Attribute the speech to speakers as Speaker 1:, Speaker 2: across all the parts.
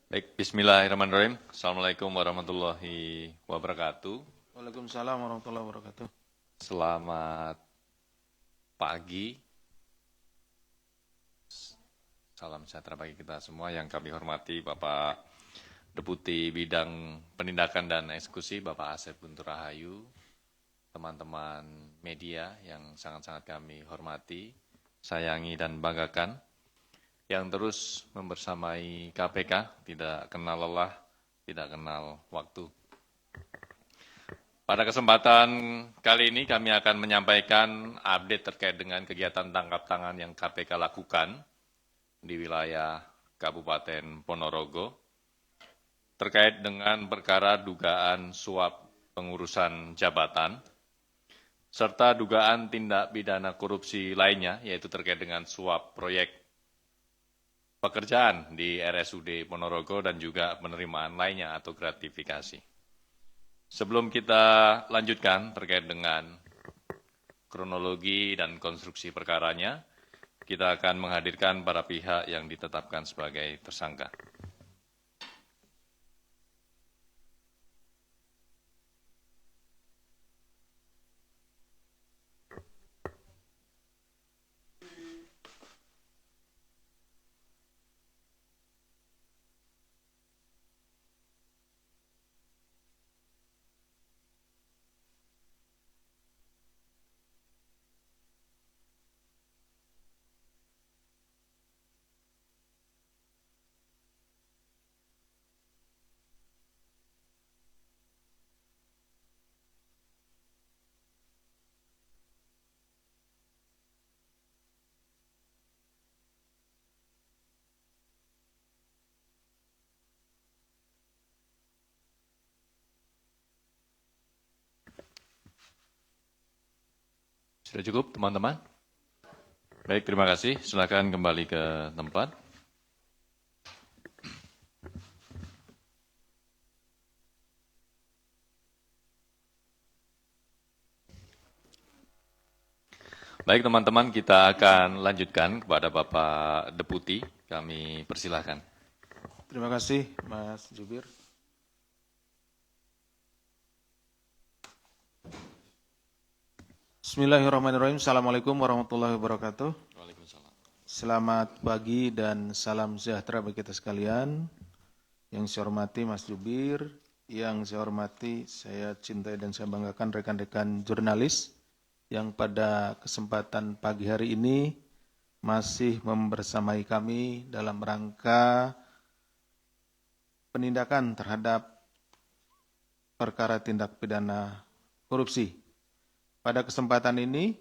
Speaker 1: Baik, bismillahirrahmanirrahim. Assalamualaikum warahmatullahi wabarakatuh.
Speaker 2: Waalaikumsalam warahmatullahi wabarakatuh.
Speaker 1: Selamat pagi, salam sejahtera bagi kita semua yang kami hormati Bapak Deputi Bidang Penindakan dan Eksekusi Bapak Asep Guntur Rahayu, teman-teman media yang sangat-sangat kami hormati, sayangi dan banggakan, yang terus membersamai KPK, tidak kenal lelah, tidak kenal waktu. Pada kesempatan kali ini kami akan menyampaikan update terkait dengan kegiatan tangkap tangan yang KPK lakukan di wilayah Kabupaten Ponorogo terkait dengan perkara dugaan suap pengurusan jabatan serta dugaan tindak pidana korupsi lainnya yaitu terkait dengan suap proyek pekerjaan di RSUD Ponorogo dan juga penerimaan lainnya atau gratifikasi. Sebelum kita lanjutkan terkait dengan kronologi dan konstruksi perkaranya, kita akan menghadirkan para pihak yang ditetapkan sebagai tersangka. Sudah cukup, teman-teman? Baik, terima kasih. Silakan kembali ke tempat. Baik, teman-teman, kita akan lanjutkan kepada Bapak Deputi. Kami persilahkan.
Speaker 2: Terima kasih Mas Jubir. Bismillahirrahmanirrahim. Assalamualaikum warahmatullahi wabarakatuh.
Speaker 1: Waalaikumsalam.
Speaker 2: Selamat pagi dan salam sejahtera bagi kita sekalian. Yang saya hormati Mas Jubir, yang saya hormati, saya cintai dan saya banggakan rekan-rekan jurnalis yang pada kesempatan pagi hari ini masih membersamai kami dalam rangka penindakan terhadap perkara tindak pidana korupsi. Pada kesempatan ini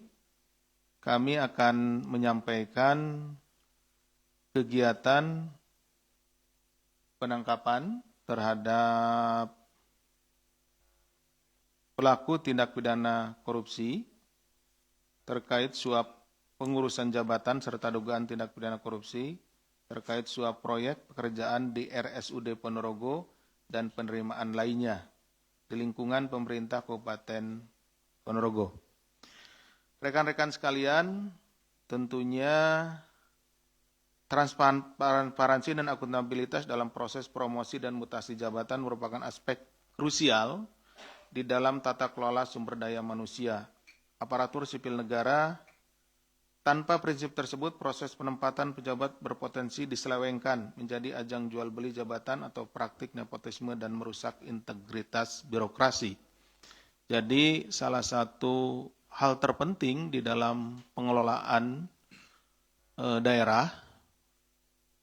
Speaker 2: kami akan menyampaikan kegiatan penangkapan terhadap pelaku tindak pidana korupsi terkait suap pengurusan jabatan serta dugaan tindak pidana korupsi terkait suap proyek pekerjaan di RSUD Ponorogo dan penerimaan lainnya di lingkungan pemerintah Kabupaten Ponorogo. Rekan-rekan sekalian, tentunya transparansi dan akuntabilitas dalam proses promosi dan mutasi jabatan merupakan aspek krusial di dalam tata kelola sumber daya manusia. Aparatur sipil negara, tanpa prinsip tersebut, proses penempatan pejabat berpotensi diselewengkan menjadi ajang jual beli jabatan atau praktik nepotisme dan merusak integritas birokrasi. Jadi salah satu hal terpenting di dalam pengelolaan daerah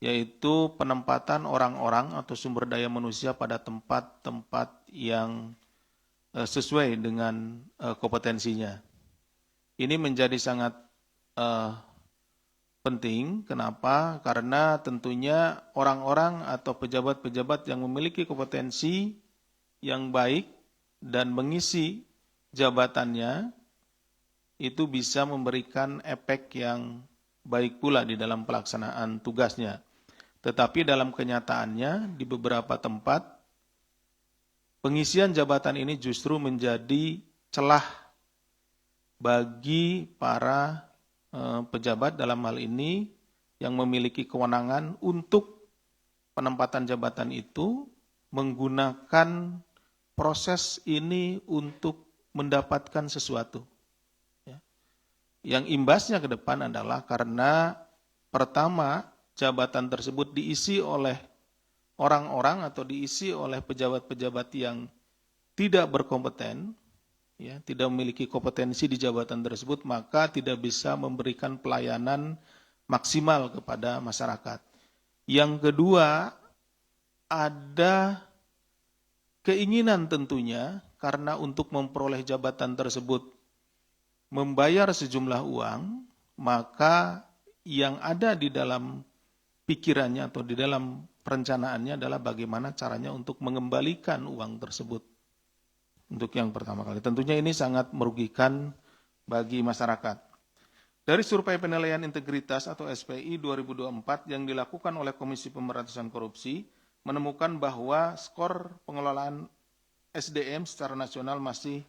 Speaker 2: yaitu penempatan orang-orang atau sumber daya manusia pada tempat-tempat yang sesuai dengan kompetensinya. Ini menjadi sangat penting. Kenapa? Karena tentunya orang-orang atau pejabat-pejabat yang memiliki kompetensi yang baik dan mengisi jabatannya itu bisa memberikan efek yang baik pula di dalam pelaksanaan tugasnya. Tetapi dalam kenyataannya di beberapa tempat pengisian jabatan ini justru menjadi celah bagi para pejabat dalam hal ini yang memiliki kewenangan untuk penempatan jabatan itu menggunakan proses ini untuk mendapatkan sesuatu. Ya. Yang imbasnya ke depan adalah karena pertama jabatan tersebut diisi oleh orang-orang atau diisi oleh pejabat-pejabat yang tidak berkompeten, ya, tidak memiliki kompetensi di jabatan tersebut, maka tidak bisa memberikan pelayanan maksimal kepada masyarakat. Yang kedua, ada keinginan tentunya karena untuk memperoleh jabatan tersebut membayar sejumlah uang, maka yang ada di dalam pikirannya atau di dalam perencanaannya adalah bagaimana caranya untuk mengembalikan uang tersebut. Untuk yang pertama kali. Tentunya ini sangat merugikan bagi masyarakat. Dari survei penilaian integritas atau SPI 2024 yang dilakukan oleh Komisi Pemberantasan Korupsi, menemukan bahwa skor pengelolaan SDM secara nasional masih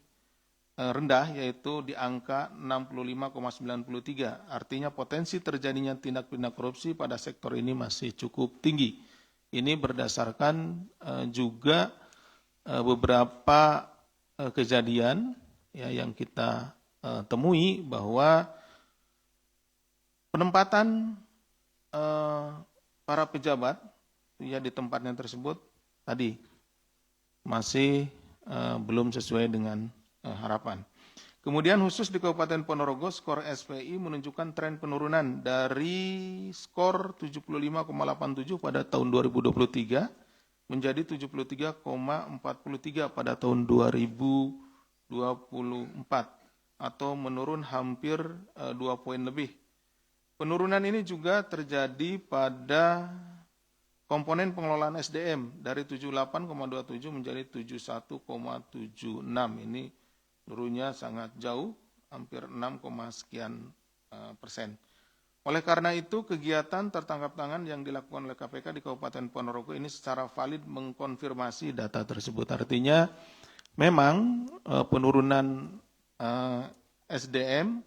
Speaker 2: rendah, yaitu di angka 65,93. Artinya potensi terjadinya tindak pidana korupsi pada sektor ini masih cukup tinggi. Ini berdasarkan juga beberapa kejadian ya, yang kita temui bahwa penempatan para pejabat ya di tempatnya tersebut tadi masih belum sesuai dengan harapan. Kemudian khusus di Kabupaten Ponorogo, skor SPI menunjukkan tren penurunan dari skor 75,87 pada tahun 2023 menjadi 73,43 pada tahun 2024 atau menurun hampir 2 poin lebih. Penurunan ini juga terjadi pada komponen pengelolaan SDM dari 78,27 menjadi 71,76. Ini turunnya sangat jauh, hampir 6, sekian persen. Oleh karena itu, kegiatan tertangkap tangan yang dilakukan oleh KPK di Kabupaten Ponorogo ini secara valid mengkonfirmasi data tersebut. Artinya, memang penurunan SDM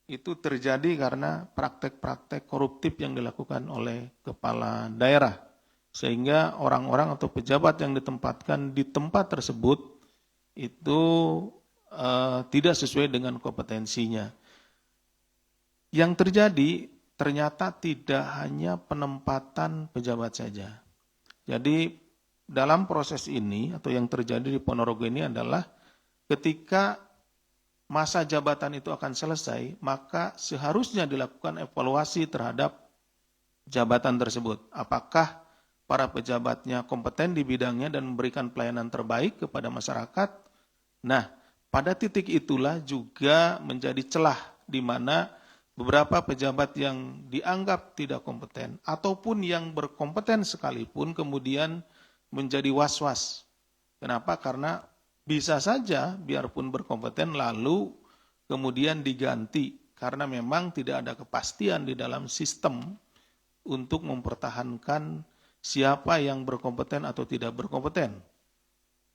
Speaker 2: itu terjadi karena praktek-praktek koruptif yang dilakukan oleh kepala daerah. Sehingga orang-orang atau pejabat yang ditempatkan di tempat tersebut itu tidak sesuai dengan kompetensinya. Yang terjadi ternyata tidak hanya penempatan pejabat saja. Jadi dalam proses ini atau yang terjadi di Ponorogo ini adalah ketika masa jabatan itu akan selesai, maka seharusnya dilakukan evaluasi terhadap jabatan tersebut. Apakah para pejabatnya kompeten di bidangnya dan memberikan pelayanan terbaik kepada masyarakat? Nah, pada titik itulah juga menjadi celah di mana beberapa pejabat yang dianggap tidak kompeten ataupun yang berkompeten sekalipun kemudian menjadi was-was. Kenapa? Karena bisa saja biarpun berkompeten lalu kemudian diganti karena memang tidak ada kepastian di dalam sistem untuk mempertahankan siapa yang berkompeten atau tidak berkompeten.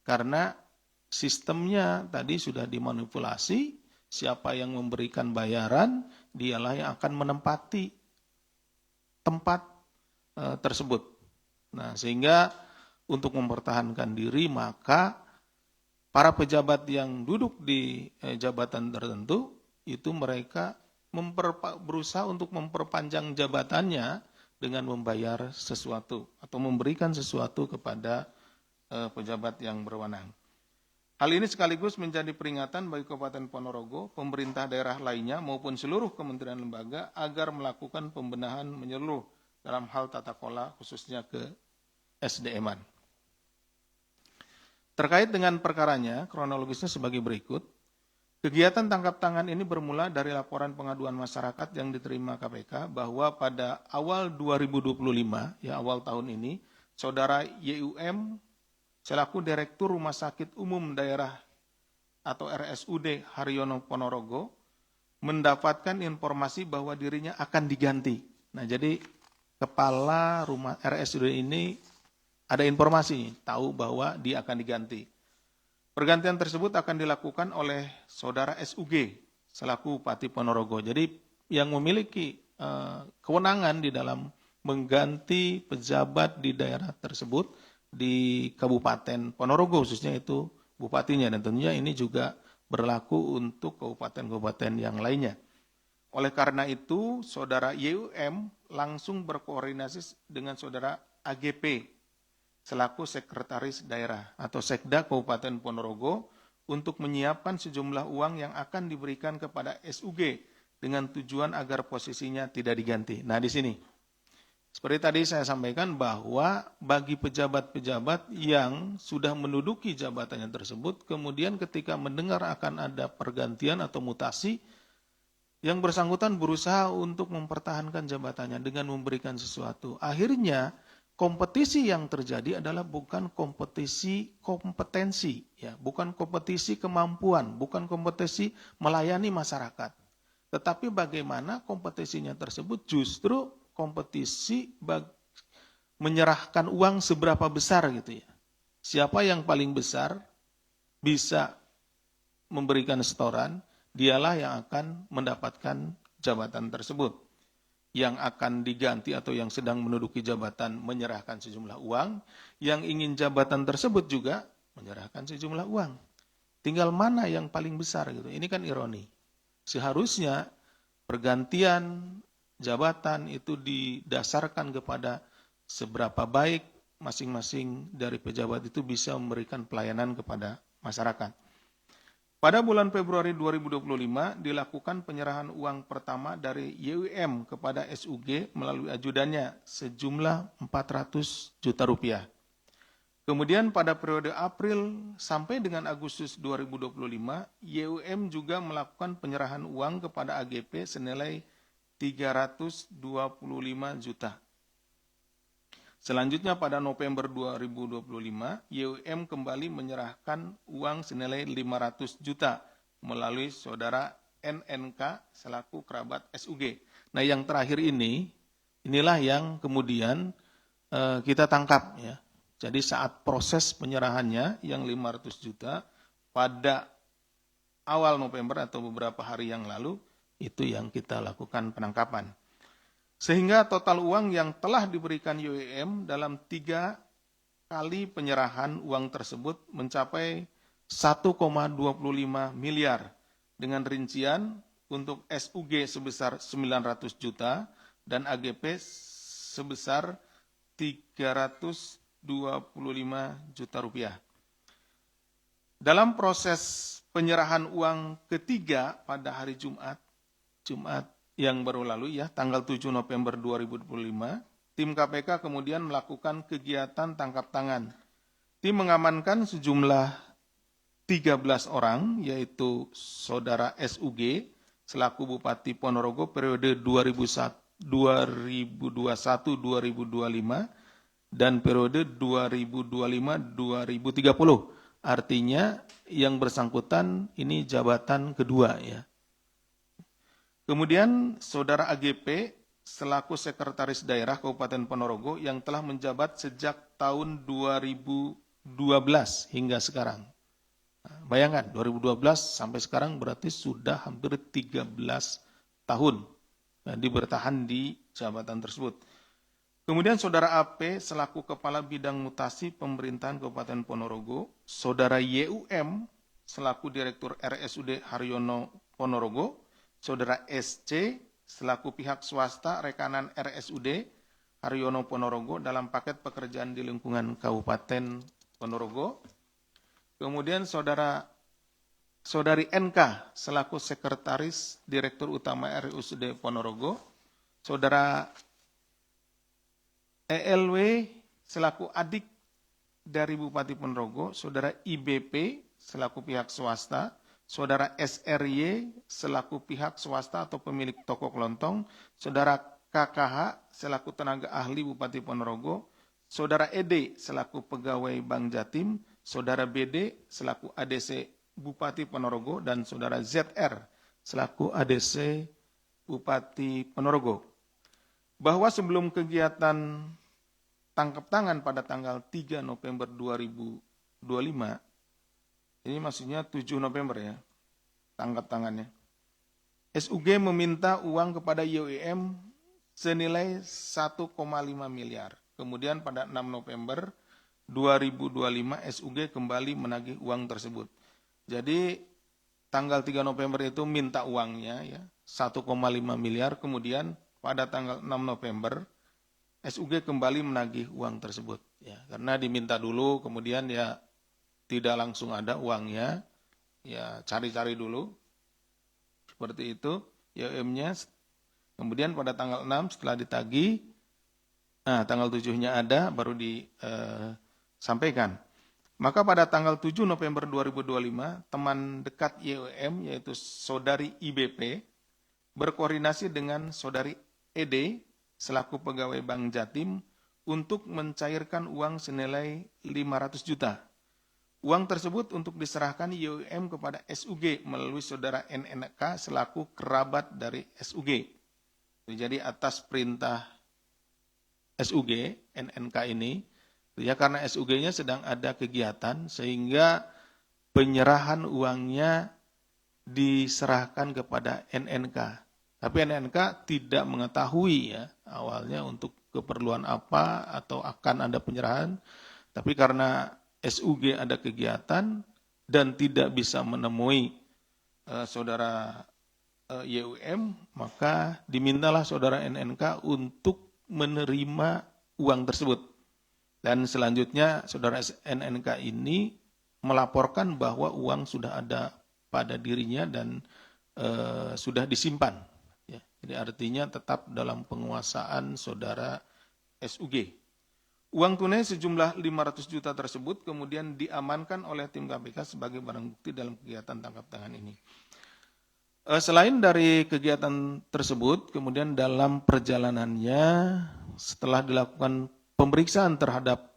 Speaker 2: Karena sistemnya tadi sudah dimanipulasi, siapa yang memberikan bayaran, dialah yang akan menempati tempat tersebut. Nah, sehingga untuk mempertahankan diri, maka para pejabat yang duduk di jabatan tertentu, itu mereka berusaha untuk memperpanjang jabatannya dengan membayar sesuatu atau memberikan sesuatu kepada pejabat yang berwenang. Hal ini sekaligus menjadi peringatan bagi Kabupaten Ponorogo, pemerintah daerah lainnya maupun seluruh kementerian lembaga agar melakukan pembenahan menyeluruh dalam hal tata kelola khususnya ke SDM-an. Terkait dengan perkaranya, kronologisnya sebagai berikut. Kegiatan tangkap tangan ini bermula dari laporan pengaduan masyarakat yang diterima KPK bahwa pada awal 2025, ya awal tahun ini, Saudara YUM selaku Direktur Rumah Sakit Umum Daerah atau RSUD Haryono Ponorogo mendapatkan informasi bahwa dirinya akan diganti. Nah, jadi kepala rumah RSUD ini ada informasi, tahu bahwa dia akan diganti. Pergantian tersebut akan dilakukan oleh Saudara SUG selaku Bupati Ponorogo. Jadi yang memiliki kewenangan di dalam mengganti pejabat di daerah tersebut di Kabupaten Ponorogo khususnya itu bupatinya, dan tentunya ini juga berlaku untuk kabupaten-kabupaten yang lainnya. Oleh karena itu, saudara YUM langsung berkoordinasi dengan saudara AGP selaku sekretaris daerah atau Sekda Kabupaten Ponorogo untuk menyiapkan sejumlah uang yang akan diberikan kepada SUG dengan tujuan agar posisinya tidak diganti. Nah, di sini seperti tadi saya sampaikan bahwa bagi pejabat-pejabat yang sudah menduduki jabatannya tersebut, kemudian ketika mendengar akan ada pergantian atau mutasi, yang bersangkutan berusaha untuk mempertahankan jabatannya dengan memberikan sesuatu. Akhirnya kompetisi yang terjadi adalah bukan kompetisi kompetensi, ya, bukan kompetisi kemampuan, bukan kompetisi melayani masyarakat. Tetapi bagaimana kompetisinya tersebut justru kompetisi menyerahkan uang seberapa besar gitu ya. Siapa yang paling besar bisa memberikan setoran, dialah yang akan mendapatkan jabatan tersebut. Yang akan diganti atau yang sedang menduduki jabatan menyerahkan sejumlah uang, yang ingin jabatan tersebut juga menyerahkan sejumlah uang. Tinggal mana yang paling besar gitu. Ini kan ironi. Seharusnya pergantian jabatan itu didasarkan kepada seberapa baik masing-masing dari pejabat itu bisa memberikan pelayanan kepada masyarakat. Pada bulan Februari 2025 dilakukan penyerahan uang pertama dari YUM kepada SUG melalui ajudannya sejumlah 400 juta rupiah. Kemudian pada periode April sampai dengan Agustus 2025, YUM juga melakukan penyerahan uang kepada AGP senilai 325 juta. Selanjutnya pada November 2025, YUM kembali menyerahkan uang senilai 500 juta melalui saudara NNK selaku kerabat SUG. Nah, yang terakhir inilah yang kemudian kita tangkap ya. Jadi saat proses penyerahannya yang 500 juta pada awal November atau beberapa hari yang lalu, itu yang kita lakukan penangkapan. Sehingga total uang yang telah diberikan YUM dalam 3 kali penyerahan uang tersebut mencapai 1,25 miliar dengan rincian untuk SUG sebesar 900 juta dan AGP sebesar 325 juta rupiah. Dalam proses penyerahan uang ketiga pada hari Jumat yang baru lalu ya, tanggal 7 November 2025, tim KPK kemudian melakukan kegiatan tangkap tangan. Tim mengamankan sejumlah 13 orang, yaitu saudara SUG selaku Bupati Ponorogo periode 2021-2025 dan periode 2025-2030. Artinya yang bersangkutan ini jabatan kedua ya. Kemudian saudara AGP selaku Sekretaris Daerah Kabupaten Ponorogo yang telah menjabat sejak tahun 2012 hingga sekarang. Nah, bayangkan 2012 sampai sekarang berarti sudah hampir 13 tahun bertahan di jabatan tersebut. Kemudian saudara AP selaku Kepala Bidang Mutasi Pemerintahan Kabupaten Ponorogo, saudara YUM selaku Direktur RSUD Haryono Ponorogo, saudara SC selaku pihak swasta rekanan RSUD Haryono Ponorogo dalam paket pekerjaan di lingkungan Kabupaten Ponorogo. Kemudian saudari NK selaku Sekretaris Direktur Utama RSUD Ponorogo, saudara ELW selaku adik dari Bupati Ponorogo, saudara IBP selaku pihak swasta, saudara SRY selaku pihak swasta atau pemilik toko kelontong, saudara KKH selaku tenaga ahli Bupati Ponorogo, saudara ED selaku pegawai Bank Jatim, saudara BD selaku ADC Bupati Ponorogo, dan saudara ZR selaku ADC Bupati Ponorogo. Bahwa sebelum kegiatan tangkap tangan pada tanggal 3 November 2025, ini maksudnya 7 November ya, tangkap tangannya. SUG meminta uang kepada YUM senilai 1,5 miliar. Kemudian pada 6 November 2025 SUG kembali menagih uang tersebut. Jadi tanggal 3 November itu minta uangnya ya 1,5 miliar, kemudian pada tanggal 6 November SUG kembali menagih uang tersebut ya, karena diminta dulu kemudian ya tidak langsung ada uangnya, ya cari-cari dulu seperti itu YUM-nya. Kemudian pada tanggal 6 setelah ditagih, tanggal 7-nya ada baru disampaikan. Maka pada tanggal 7 November 2025 teman dekat YUM yaitu saudari IBP berkoordinasi dengan saudari ED selaku pegawai Bank Jatim untuk mencairkan uang senilai 500 juta. Uang tersebut untuk diserahkan YUM kepada SUG melalui saudara NNK selaku kerabat dari SUG. Jadi atas perintah SUG, NNK ini, ya karena SUG-nya sedang ada kegiatan sehingga penyerahan uangnya diserahkan kepada NNK. Tapi NNK tidak mengetahui ya awalnya untuk keperluan apa atau akan ada penyerahan. Tapi karena SUG ada kegiatan dan tidak bisa menemui saudara YUM, maka dimintalah saudara NNK untuk menerima uang tersebut. Dan selanjutnya saudara NNK ini melaporkan bahwa uang sudah ada pada dirinya dan sudah disimpan. Ya, jadi artinya tetap dalam penguasaan saudara SUG. Uang tunai sejumlah 500 juta tersebut kemudian diamankan oleh tim KPK sebagai barang bukti dalam kegiatan tangkap tangan ini. Selain dari kegiatan tersebut, kemudian dalam perjalanannya setelah dilakukan pemeriksaan terhadap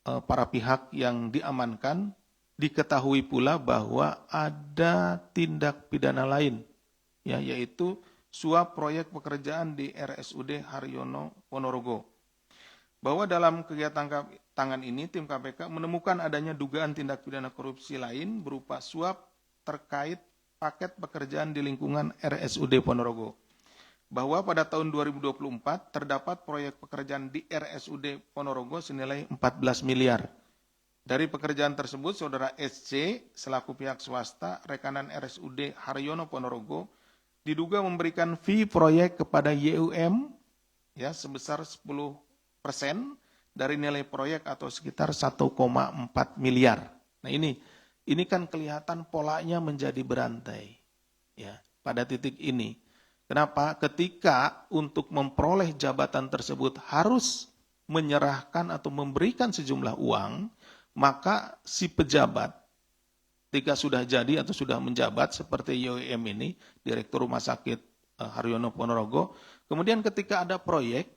Speaker 2: para pihak yang diamankan, diketahui pula bahwa ada tindak pidana lain, ya, yaitu suap proyek pekerjaan di RSUD Haryono Ponorogo. Bahwa dalam kegiatan tangan ini, tim KPK menemukan adanya dugaan tindak pidana korupsi lain berupa suap terkait paket pekerjaan di lingkungan RSUD Ponorogo. Bahwa pada tahun 2024 terdapat proyek pekerjaan di RSUD Ponorogo senilai 14 miliar. Dari pekerjaan tersebut, saudara SC selaku pihak swasta rekanan RSUD Haryono Ponorogo diduga memberikan fee proyek kepada YUM ya sebesar 10% dari nilai proyek atau sekitar 1,4 miliar. Nah ini kan kelihatan polanya menjadi berantai ya pada titik ini. Kenapa? Ketika untuk memperoleh jabatan tersebut harus menyerahkan atau memberikan sejumlah uang, maka si pejabat ketika sudah jadi atau sudah menjabat seperti YUM ini, Direktur Rumah Sakit Haryono Ponorogo, kemudian ketika ada proyek,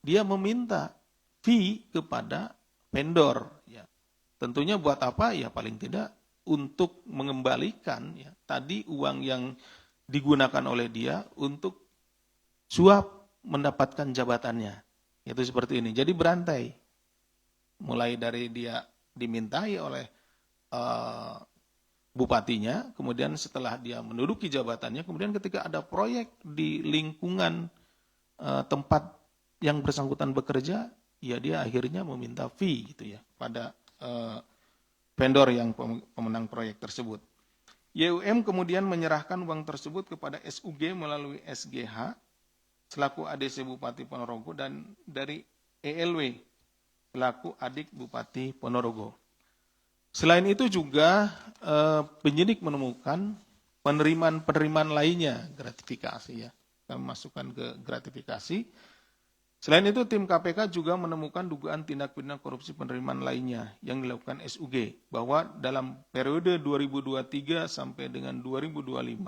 Speaker 2: dia meminta fee kepada vendor. Ya. Tentunya buat apa? Ya paling tidak untuk mengembalikan ya, tadi uang yang digunakan oleh dia untuk suap mendapatkan jabatannya. Itu seperti ini. Jadi berantai. Mulai dari dia dimintai oleh bupatinya, kemudian setelah dia menduduki jabatannya, kemudian ketika ada proyek di lingkungan tempat yang bersangkutan bekerja, ya dia akhirnya meminta fee gitu ya pada vendor yang pemenang proyek tersebut. YUM kemudian menyerahkan uang tersebut kepada SUG melalui SGH selaku ADC Bupati Ponorogo dan dari ELW selaku adik Bupati Ponorogo. Selain itu juga penyidik menemukan penerimaan lainnya gratifikasi ya. Kami masukkan ke gratifikasi. Selain itu tim KPK juga menemukan dugaan tindak pidana korupsi penerimaan lainnya yang dilakukan SUG bahwa dalam periode 2023 sampai dengan 2025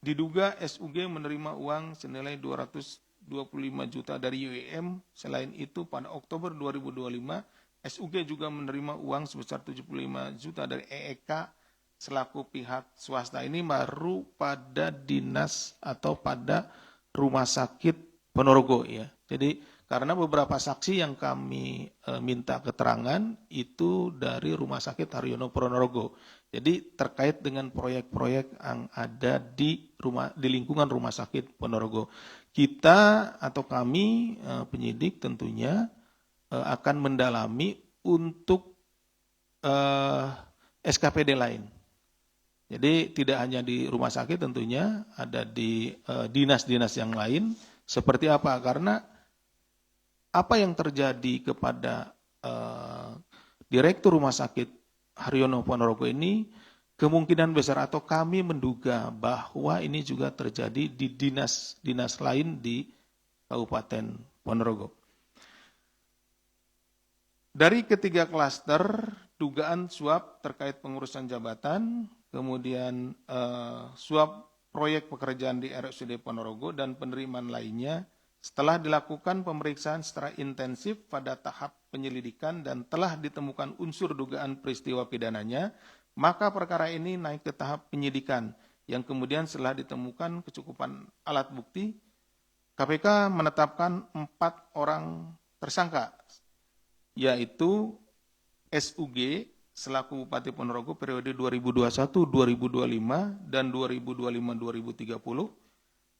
Speaker 2: diduga SUG menerima uang senilai 225 juta dari YUM. Selain itu pada Oktober 2025 SUG juga menerima uang sebesar 75 juta dari EEK selaku pihak swasta. Ini baru pada dinas atau pada rumah sakit Ponorogo ya. Jadi karena beberapa saksi yang kami minta keterangan itu dari Rumah Sakit Haryono Ponorogo. Jadi terkait dengan proyek-proyek yang ada di lingkungan Rumah Sakit Ponorogo. kita atau kami penyidik tentunya akan mendalami untuk SKPD lain. Jadi tidak hanya di rumah sakit tentunya, ada di dinas-dinas yang lain. Seperti apa? Karena apa yang terjadi kepada Direktur Rumah Sakit Haryono Ponorogo ini kemungkinan besar atau kami menduga bahwa ini juga terjadi di dinas-dinas lain di Kabupaten Ponorogo. Dari ketiga klaster, dugaan suap terkait pengurusan jabatan, kemudian suap proyek pekerjaan di RSUD Ponorogo dan penerimaan lainnya, setelah dilakukan pemeriksaan secara intensif pada tahap penyelidikan dan telah ditemukan unsur dugaan peristiwa pidananya, maka perkara ini naik ke tahap penyidikan yang kemudian setelah ditemukan kecukupan alat bukti, KPK menetapkan 4 orang tersangka, yaitu SUG selaku Bupati Ponorogo periode 2021-2025 dan 2025-2030,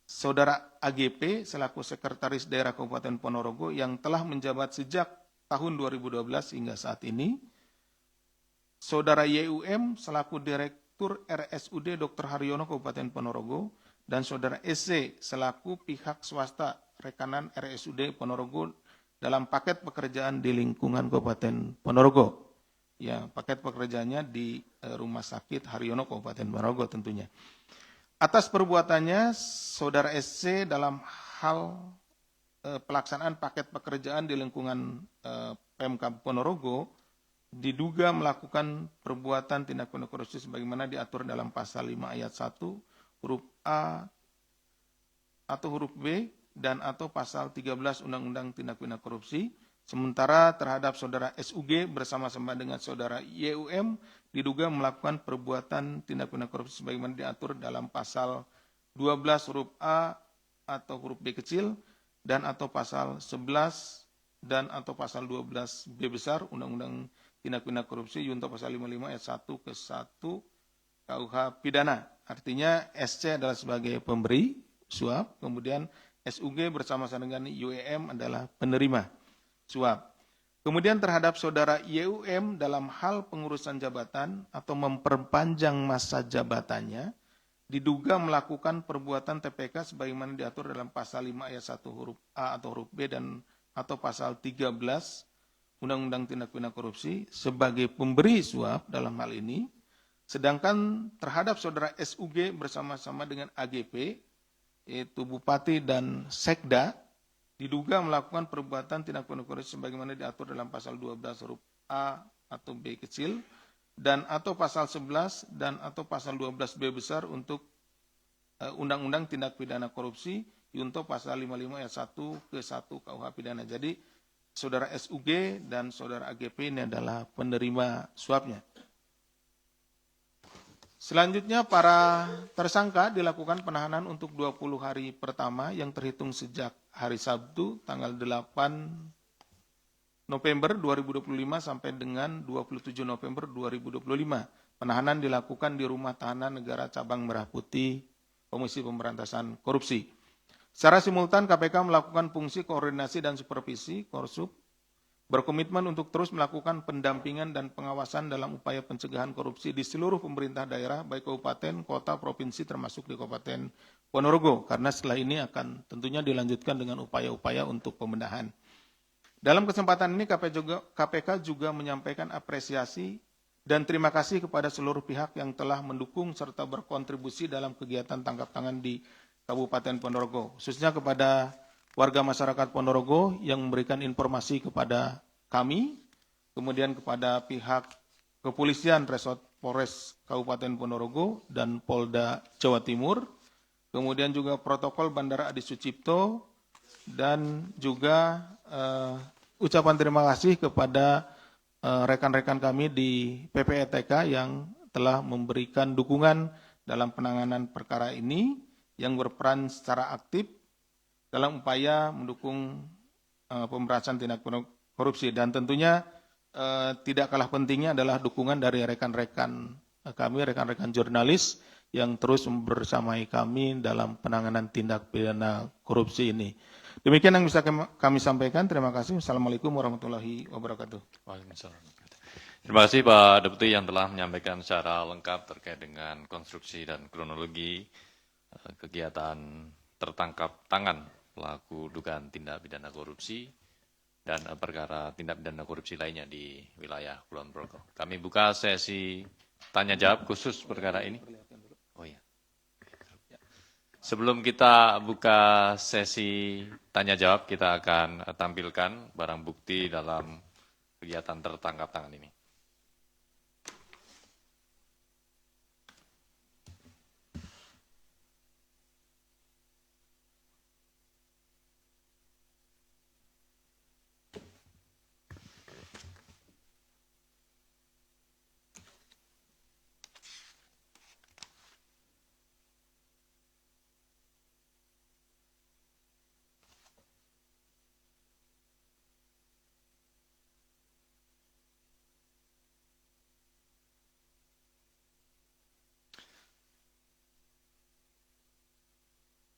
Speaker 2: Saudara AGP selaku Sekretaris Daerah Kabupaten Ponorogo yang telah menjabat sejak tahun 2012 hingga saat ini, Saudara YUM selaku Direktur RSUD Dr. Haryono Kabupaten Ponorogo, dan Saudara SC selaku pihak swasta rekanan RSUD Ponorogo dalam paket pekerjaan di lingkungan Kabupaten Ponorogo. Ya, paket pekerjaannya di Rumah Sakit Haryono Kabupaten Ponorogo tentunya. Atas perbuatannya, Saudara SC dalam hal pelaksanaan paket pekerjaan di lingkungan Pemkab Ponorogo diduga melakukan perbuatan tindak pidana korupsi sebagaimana diatur dalam pasal 5 ayat 1 huruf A atau huruf B dan atau pasal 13 Undang-Undang Tindak Pidana Korupsi. Sementara terhadap Saudara SUG bersama-sama dengan Saudara YUM diduga melakukan perbuatan tindak pidana korupsi sebagaimana diatur dalam pasal 12 huruf A atau huruf B kecil dan atau pasal 11 dan atau pasal 12 B besar Undang-Undang Tindak Pidana Korupsi junto pasal 55 ayat 1 ke 1 KUH pidana. Artinya SC adalah sebagai pemberi suap, kemudian SUG bersama-sama dengan YUM adalah penerima suap. Kemudian terhadap Saudara YUM dalam hal pengurusan jabatan atau memperpanjang masa jabatannya, diduga melakukan perbuatan TPK sebagaimana diatur dalam pasal 5 ayat 1 huruf A atau huruf B dan atau pasal 13 Undang-Undang Tindak Pidana Korupsi sebagai pemberi suap dalam hal ini. Sedangkan terhadap Saudara SUG bersama-sama dengan AGP, yaitu Bupati dan Sekda, diduga melakukan perbuatan tindak pidana korupsi sebagaimana diatur dalam pasal 12 huruf A atau B kecil dan atau pasal 11 dan atau pasal 12 B besar untuk Undang-Undang Tindak Pidana Korupsi junto pasal 55 ayat 1 ke 1 KUH pidana. Jadi Saudara SUG dan Saudara AGP ini adalah penerima suapnya. Selanjutnya para tersangka dilakukan penahanan untuk 20 hari pertama yang terhitung sejak hari Sabtu tanggal 8 November 2025 sampai dengan 27 November 2025. Penahanan dilakukan di Rumah Tahanan Negara Cabang Merah Putih Komisi Pemberantasan Korupsi. Secara simultan KPK melakukan fungsi koordinasi dan supervisi Korsup, berkomitmen untuk terus melakukan pendampingan dan pengawasan dalam upaya pencegahan korupsi di seluruh pemerintah daerah, baik kabupaten, kota, provinsi, termasuk di Kabupaten Ponorogo. Karena setelah ini akan tentunya dilanjutkan dengan upaya-upaya untuk pembenahan. Dalam kesempatan ini KPK juga menyampaikan apresiasi dan terima kasih kepada seluruh pihak yang telah mendukung serta berkontribusi dalam kegiatan tangkap tangan di Kabupaten Ponorogo, khususnya kepada warga masyarakat Ponorogo yang memberikan informasi kepada kami, kemudian kepada pihak kepolisian Resort Polres Kabupaten Ponorogo dan Polda Jawa Timur, kemudian juga protokol Bandara Adi Sucipto, dan juga ucapan terima kasih kepada rekan-rekan kami di PPETK yang telah memberikan dukungan dalam penanganan perkara ini, yang berperan secara aktif dalam upaya mendukung pemberantasan tindak pidana korupsi. Dan tentunya tidak kalah pentingnya adalah dukungan dari rekan-rekan kami, rekan-rekan jurnalis yang terus bersamai kami dalam penanganan tindak pidana korupsi ini. Demikian yang bisa kami sampaikan. Terima kasih. Assalamualaikum warahmatullahi wabarakatuh.
Speaker 1: Waalaikumsalam. Terima kasih Pak Deputi yang telah menyampaikan secara lengkap terkait dengan konstruksi dan kronologi kegiatan tertangkap tangan pelaku dugaan tindak pidana korupsi dan perkara tindak pidana korupsi lainnya di wilayah Kulon Progo. Kami buka sesi tanya jawab khusus perkara ini. Oh iya. Sebelum kita buka sesi tanya jawab, kita akan tampilkan barang bukti dalam kegiatan tertangkap tangan ini.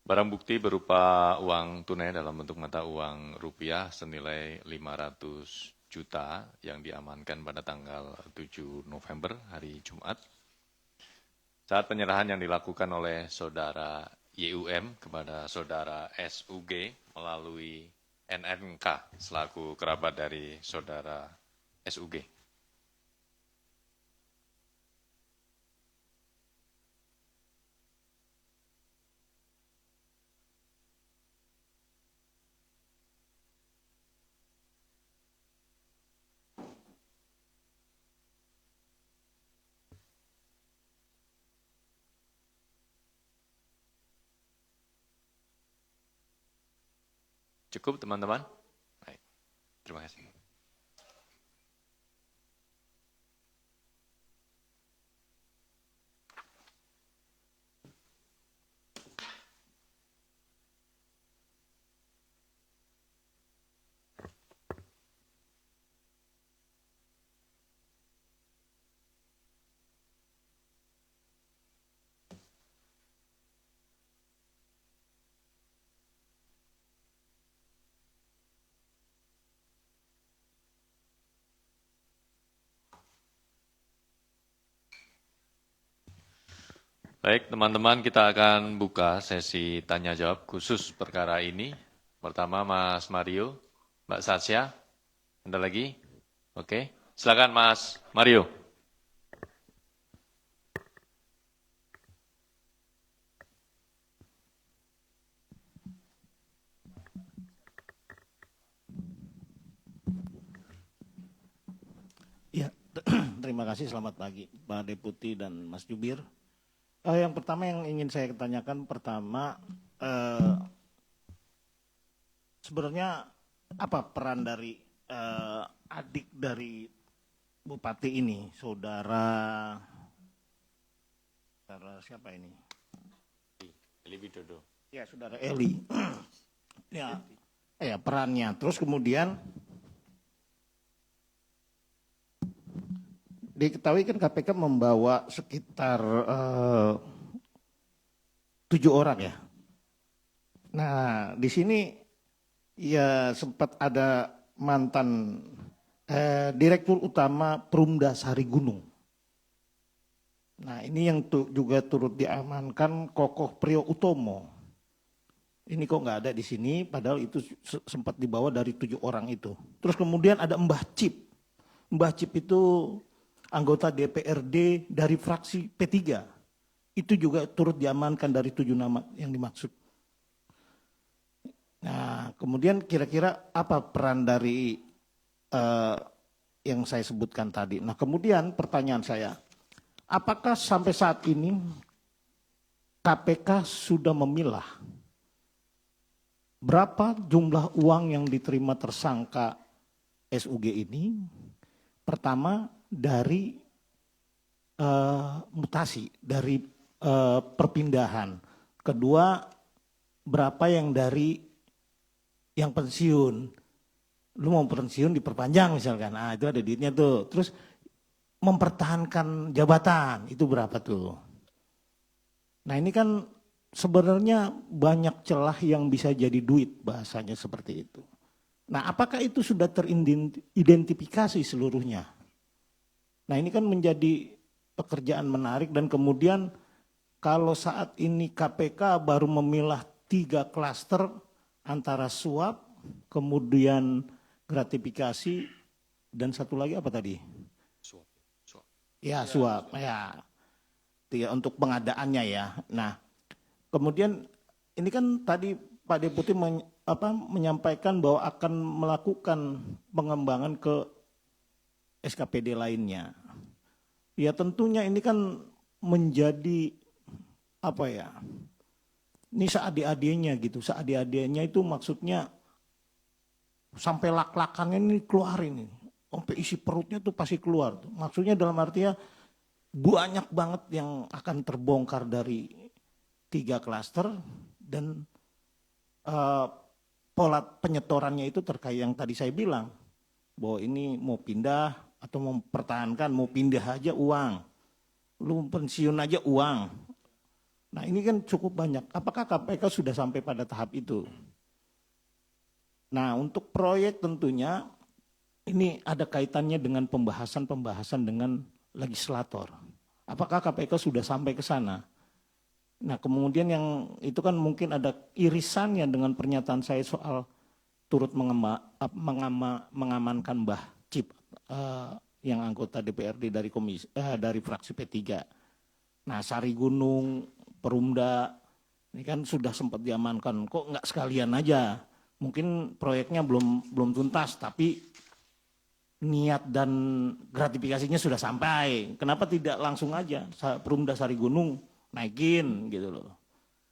Speaker 1: Barang bukti berupa uang tunai dalam bentuk mata uang rupiah senilai 500 juta yang diamankan pada tanggal 7 November hari Jumat. Saat penyerahan yang dilakukan oleh saudara YUM kepada saudara SUG melalui NNK selaku kerabat dari saudara SUG. Cukup teman-teman? Baik, terima kasih. Baik, teman-teman, kita akan buka sesi tanya-jawab khusus perkara ini. Pertama, Mas Mario, Mbak Sasya, ada lagi? Oke, silakan Mas Mario.
Speaker 3: Ya, terima kasih. Selamat pagi, Pak Deputi dan Mas Jubir. Yang pertama yang ingin saya tanyakan sebenarnya apa peran dari adik dari Bupati ini, saudara siapa ini?
Speaker 1: Eli Widodo.
Speaker 3: Ya, saudara Eli. Ya, perannya. Terus kemudian diketahui kan KPK membawa sekitar 7 orang ya. Nah, di sini ya sempat ada mantan Direktur Utama Perumda Sari Gunung. Nah, ini yang juga turut diamankan Kokoh Priyo Utomo. Ini kok nggak ada di sini, padahal itu sempat dibawa dari 7 orang itu. Terus kemudian ada Mbah Cip. Mbah Cip itu anggota DPRD dari fraksi P3. Itu juga turut diamankan dari 7 nama yang dimaksud. Nah, kemudian kira-kira apa peran dari yang saya sebutkan tadi. Nah, kemudian pertanyaan saya, apakah sampai saat ini KPK sudah memilah berapa jumlah uang yang diterima tersangka SUG ini? Pertama, dari mutasi, dari perpindahan. Kedua, berapa yang dari yang pensiun. Lu mau pensiun diperpanjang misalkan, nah itu ada duitnya tuh. Terus mempertahankan jabatan, itu berapa tuh? Nah ini kan sebenarnya banyak celah yang bisa jadi duit, bahasanya seperti itu. Nah apakah itu sudah teridentifikasi seluruhnya? Nah ini kan menjadi pekerjaan menarik, dan kemudian kalau saat ini KPK baru memilah 3 klaster antara suap, kemudian gratifikasi, dan satu lagi apa tadi? Ya suap, ya. Ya, untuk pengadaannya ya. Nah, kemudian ini kan tadi Pak Deputi menyampaikan bahwa akan melakukan pengembangan ke SKPD lainnya. Ya tentunya ini kan menjadi apa ya? Ini seadil-adilnya gitu. Seadil-adilnya itu maksudnya sampai lak-lakannya ini keluar ini. Sampai isi perutnya tuh pasti keluar. Maksudnya dalam artinya banyak banget yang akan terbongkar dari 3 klaster, dan pola penyetorannya itu terkait yang tadi saya bilang bahwa ini mau pindah atau mau mempertahankan, mau pindah aja uang, lu pensiun aja uang. Nah ini kan cukup banyak. Apakah KPK sudah sampai pada tahap itu? Nah untuk proyek tentunya ini ada kaitannya dengan pembahasan dengan legislator. Apakah KPK sudah sampai ke sana? Nah kemudian yang itu kan mungkin ada irisannya dengan pernyataan saya soal turut mengamankan Mbah Cip yang anggota DPRD dari fraksi P3. Nah Sari Gunung, Perumda, ini kan sudah sempat diamankan. Kok nggak sekalian aja? Mungkin proyeknya belum tuntas, tapi niat dan gratifikasinya sudah sampai. Kenapa tidak langsung aja Perumda Sari Gunung naikin gitu loh.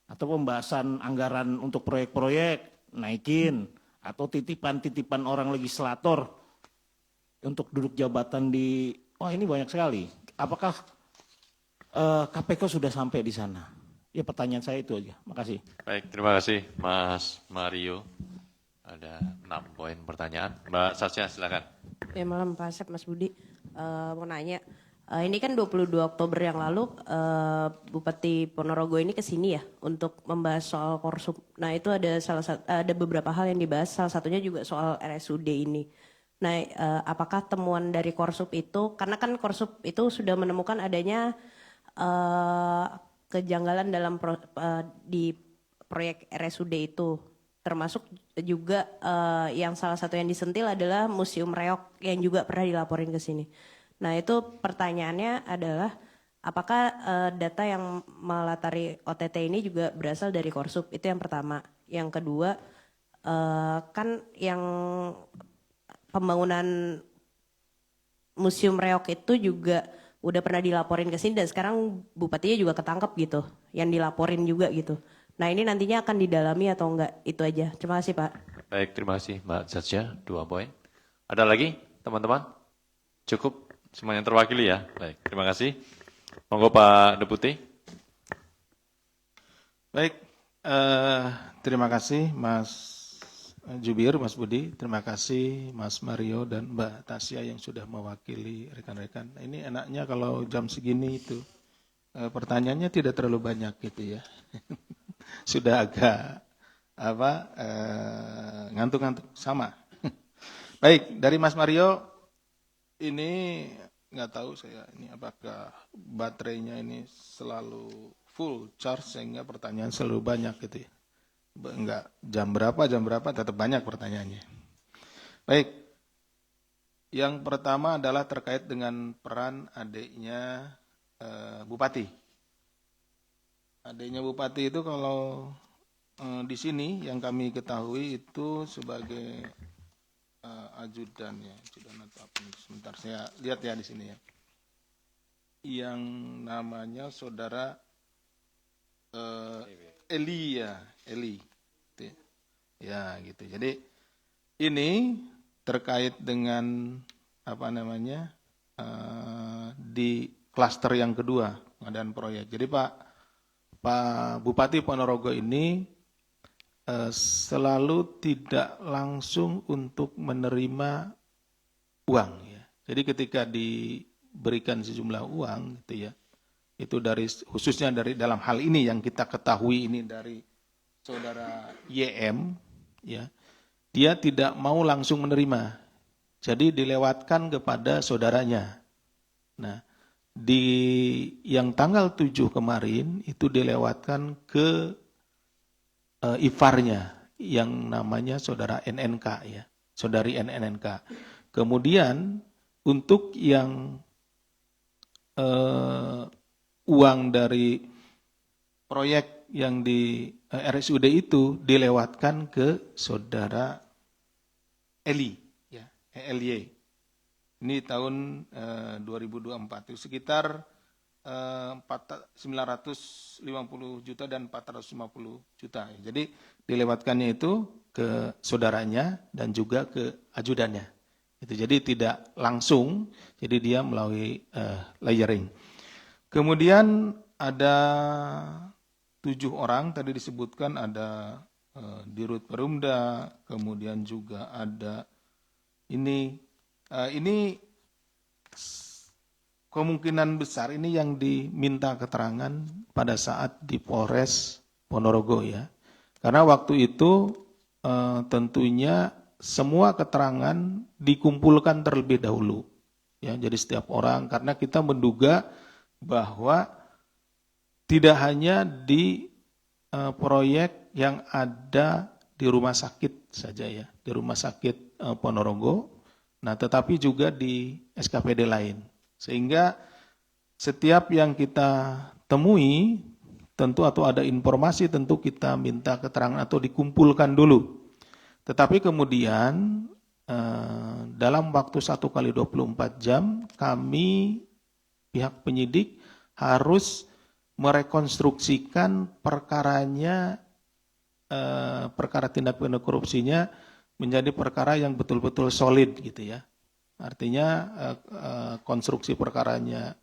Speaker 3: Atau pembahasan anggaran untuk proyek-proyek naikin. Atau titipan-titipan orang legislator untuk duduk jabatan di, ini banyak sekali. Apakah KPK sudah sampai di sana? Ya pertanyaan saya itu aja. Makasih.
Speaker 1: Baik, terima kasih Mas Mario. Ada 6 poin pertanyaan. Mbak Sasya silakan.
Speaker 4: Ya malam Pak Asep, Mas Budi. Mau nanya, ini kan 22 Oktober yang lalu Bupati Ponorogo ini ke sini ya untuk membahas soal Korsup. Nah itu ada beberapa hal yang dibahas, salah satunya juga soal RSUD ini. Nah apakah temuan dari Korsup itu, karena kan Korsup itu sudah menemukan adanya kejanggalan di proyek RSUD itu, termasuk juga yang salah satu yang disentil adalah Museum Reok yang juga pernah dilaporin ke sini. Nah itu pertanyaannya adalah apakah data yang melatari OTT ini juga berasal dari Korsup? Itu yang pertama. Yang kedua kan yang pembangunan Museum Reok itu juga udah pernah dilaporin ke sini dan sekarang bupatinya juga ketangkep gitu, yang dilaporin juga gitu. Nah ini nantinya akan didalami atau enggak? Itu aja. Terima kasih Pak.
Speaker 1: Baik, terima kasih Mbak Sasya. 2 poin. Ada lagi teman-teman? Cukup semuanya terwakili ya? Baik, terima kasih. Monggo Pak Deputi.
Speaker 2: Baik, terima kasih Mas Jubir, Mas Budi. Terima kasih Mas Mario dan Mbak Tasya yang sudah mewakili rekan-rekan. Ini enaknya kalau jam segini itu pertanyaannya tidak terlalu banyak gitu ya. Sudah agak ngantuk-ngantuk sama. Baik, dari Mas Mario ini nggak tahu saya ini apakah baterainya ini selalu full charge sehingga pertanyaan selalu banyak gitu ya. Enggak jam berapa tetap banyak pertanyaannya. Baik. Yang pertama adalah terkait dengan peran adiknya Bupati. Adiknya Bupati itu kalau di sini yang kami ketahui itu sebagai ajudan ya, ajudan atau apa? Sebentar saya lihat ya di sini ya. Yang namanya saudara Eli ya, Eli. Ya gitu. Jadi ini terkait dengan apa namanya di klaster yang kedua pengadaan proyek. Jadi Pak Bupati Ponorogo ini selalu tidak langsung untuk menerima uang ya. Jadi ketika diberikan sejumlah uang gitu ya, Itu khususnya dari dalam hal ini yang kita ketahui ini dari saudara YM, ya, dia tidak mau langsung menerima, jadi dilewatkan kepada saudaranya. Nah, di yang tanggal 7 kemarin itu dilewatkan ke iparnya yang namanya saudara NNK, ya, saudari NNK. Kemudian untuk yang uang dari proyek yang di RSUD itu dilewatkan ke saudara Eli, ya, ELY. Ini tahun 2024 itu sekitar 950 juta dan 450 juta. Jadi dilewatkannya itu ke saudaranya dan juga ke ajudannya. Itu jadi tidak langsung, jadi dia melalui layering. Kemudian ada 7 orang tadi disebutkan, ada Dirut Perumda, kemudian juga ada ini kemungkinan besar ini yang diminta keterangan pada saat di Polres Ponorogo, ya. Karena waktu itu tentunya semua keterangan dikumpulkan terlebih dahulu, ya. Jadi setiap orang, karena kita menduga bahwa tidak hanya di proyek yang ada di rumah sakit saja, ya, di rumah sakit Ponorogo, nah tetapi juga di SKPD lain. Sehingga setiap yang kita temui tentu atau ada informasi tentu kita minta keterangan atau dikumpulkan dulu. Tetapi kemudian dalam waktu 1x24 jam kami pihak penyidik harus merekonstruksikan perkaranya, perkara tindak pidana korupsinya menjadi perkara yang betul-betul solid, gitu, ya. Artinya konstruksi perkaranya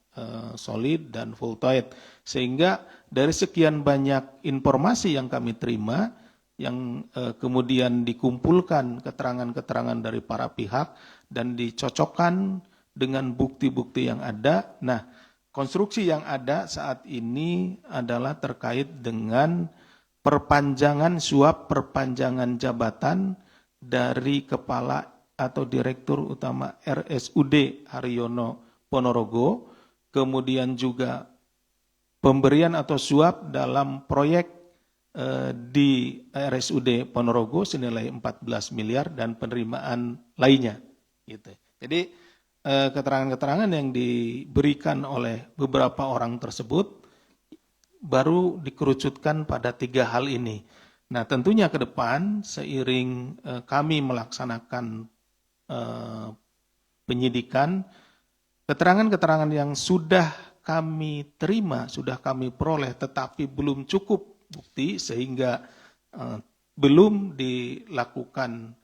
Speaker 2: solid dan full tight, sehingga dari sekian banyak informasi yang kami terima, yang kemudian dikumpulkan keterangan-keterangan dari para pihak dan dicocokkan dengan bukti-bukti yang ada. Nah, konstruksi yang ada saat ini adalah terkait dengan perpanjangan suap perpanjangan jabatan dari kepala atau Direktur Utama RSUD Haryono Ponorogo, kemudian juga pemberian atau suap dalam proyek di RSUD Ponorogo senilai 14 miliar dan penerimaan lainnya, gitu. Jadi keterangan-keterangan yang diberikan oleh beberapa orang tersebut baru dikerucutkan pada 3 hal ini. Nah, tentunya ke depan seiring kami melaksanakan penyidikan, keterangan-keterangan yang sudah kami terima, sudah kami peroleh, tetapi belum cukup bukti sehingga belum dilakukan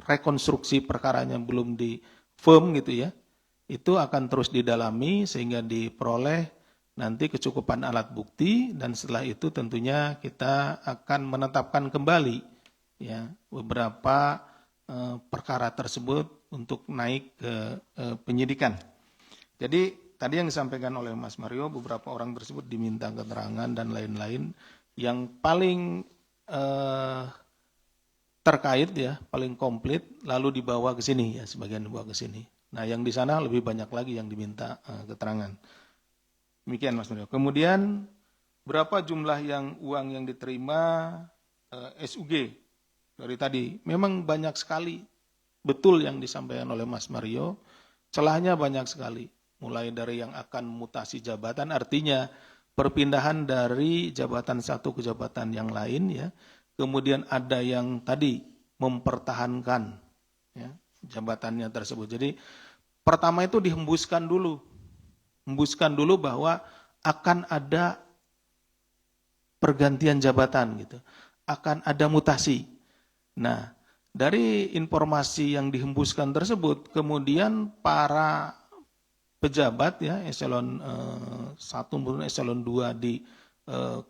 Speaker 2: rekonstruksi perkaranya, belum di firm, gitu, ya. Itu akan terus didalami sehingga diperoleh nanti kecukupan alat bukti, dan setelah itu tentunya kita akan menetapkan kembali, ya, beberapa perkara tersebut untuk naik ke penyidikan. Jadi tadi yang disampaikan oleh Mas Mario, beberapa orang tersebut diminta keterangan dan lain-lain. Yang paling terkait, ya, paling komplit, lalu dibawa ke sini, ya, sebagian dibawa ke sini. Nah, yang di sana lebih banyak lagi yang diminta keterangan. Demikian, Mas Mario. Kemudian berapa jumlah uang yang diterima SUG dari tadi? Memang banyak sekali, betul yang disampaikan oleh Mas Mario. Celahnya banyak sekali. Mulai dari yang akan mutasi jabatan, artinya perpindahan dari jabatan satu ke jabatan yang lain, ya. Kemudian ada yang tadi mempertahankan, ya, jabatannya tersebut. Jadi pertama itu dihembuskan dulu bahwa akan ada pergantian jabatan, gitu, akan ada mutasi. Nah, dari informasi yang dihembuskan tersebut, kemudian para pejabat, ya, eselon 1 maupun eselon 2 di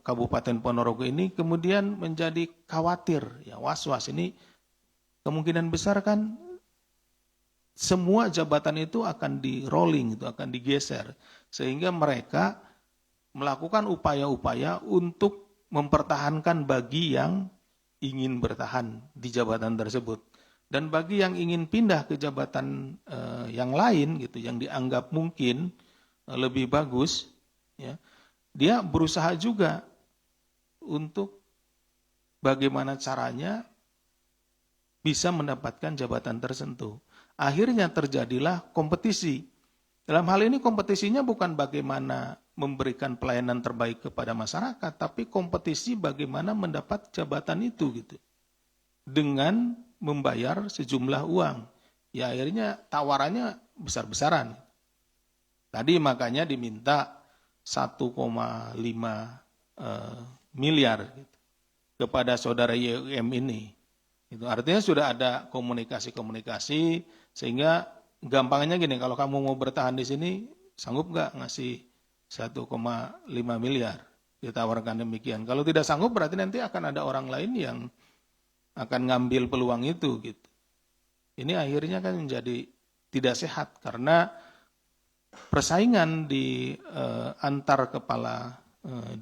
Speaker 2: Kabupaten Ponorogo ini kemudian menjadi khawatir, ya, was-was. Ini kemungkinan besar kan semua jabatan itu akan di-rolling, itu akan digeser. Sehingga mereka melakukan upaya-upaya untuk mempertahankan bagi yang ingin bertahan di jabatan tersebut. Dan bagi yang ingin pindah ke jabatan yang lain, gitu, yang dianggap mungkin lebih bagus, ya, dia berusaha juga untuk bagaimana caranya bisa mendapatkan jabatan tertentu. Akhirnya terjadilah kompetisi. Dalam hal ini kompetisinya bukan bagaimana memberikan pelayanan terbaik kepada masyarakat, tapi kompetisi bagaimana mendapat jabatan itu, gitu, dengan membayar sejumlah uang. Ya akhirnya tawarannya besar-besaran. Tadi makanya diminta 1,5 miliar gitu, kepada saudara YUM ini. Itu artinya sudah ada komunikasi-komunikasi, sehingga gampangnya gini, kalau kamu mau bertahan di sini, sanggup nggak ngasih 1,5 miliar? Ditawarkan demikian. Kalau tidak sanggup berarti nanti akan ada orang lain yang akan ngambil peluang itu, gitu. Ini akhirnya kan menjadi tidak sehat karena persaingan di antar kepala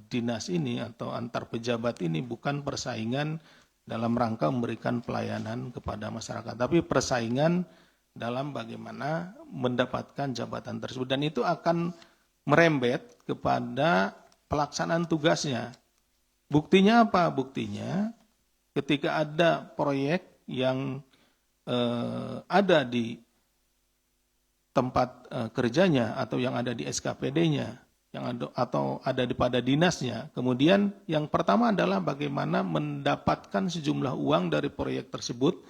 Speaker 2: dinas ini atau antar pejabat ini bukan persaingan dalam rangka memberikan pelayanan kepada masyarakat, tapi persaingan dalam bagaimana mendapatkan jabatan tersebut, dan itu akan merembet kepada pelaksanaan tugasnya. Buktinya apa? Buktinya ketika ada proyek yang ada di tempat kerjanya atau yang ada di SKPD-nya, atau ada pada dinasnya. Kemudian yang pertama adalah bagaimana mendapatkan sejumlah uang dari proyek tersebut,